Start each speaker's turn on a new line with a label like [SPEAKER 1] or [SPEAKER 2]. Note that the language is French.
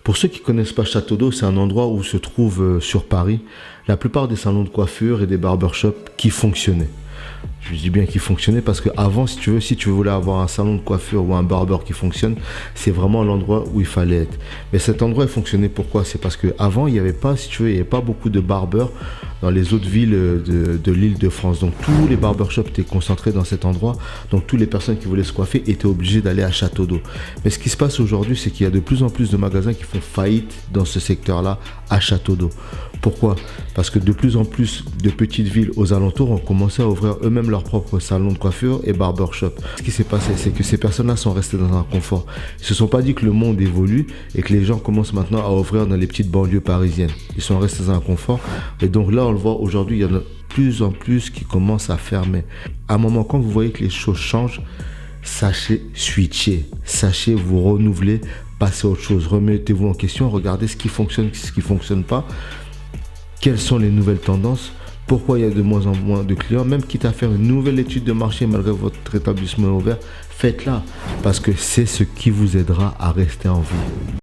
[SPEAKER 1] Pour ceux qui ne connaissent pas Château d'Eau, c'est un endroit où se trouve sur Paris la plupart des salons de coiffure et des barbershops qui fonctionnaient. Je dis bien qui fonctionnait parce qu'avant, si tu voulais avoir un salon de coiffure ou un barber qui fonctionne, c'est vraiment l'endroit où il fallait être. Mais cet endroit, il fonctionnait pourquoi? C'est parce qu'avant, il n'y avait pas, si tu veux, il n'y avait pas beaucoup de barbers dans les autres villes de l'Île-de-France. Donc, tous les barbershops étaient concentrés dans cet endroit. Donc, toutes les personnes qui voulaient se coiffer étaient obligées d'aller à Château d'Eau. Mais ce qui se passe aujourd'hui, c'est qu'il y a de plus en plus de magasins qui font faillite dans ce secteur-là à Château d'Eau. Pourquoi? Parce que de plus en plus de petites villes aux alentours ont commencé à ouvrir eux-mêmes leur propre salon de coiffure et barbershop. Ce qui s'est passé, c'est que ces personnes-là sont restées dans un confort. Ils ne se sont pas dit que le monde évolue et que les gens commencent maintenant à ouvrir dans les petites banlieues parisiennes. Ils sont restés dans un confort. Et donc là, on le voit aujourd'hui, il y en a de plus en plus qui commencent à fermer. À un moment, quand vous voyez que les choses changent, sachez switcher, sachez vous renouveler, passer à autre chose. Remettez-vous en question, regardez ce qui fonctionne, ce qui ne fonctionne pas. Quelles sont les nouvelles tendances? Pourquoi il y a de moins en moins de clients? Même quitte à faire une nouvelle étude de marché malgré votre établissement ouvert, faites-la parce que c'est ce qui vous aidera à rester en vie.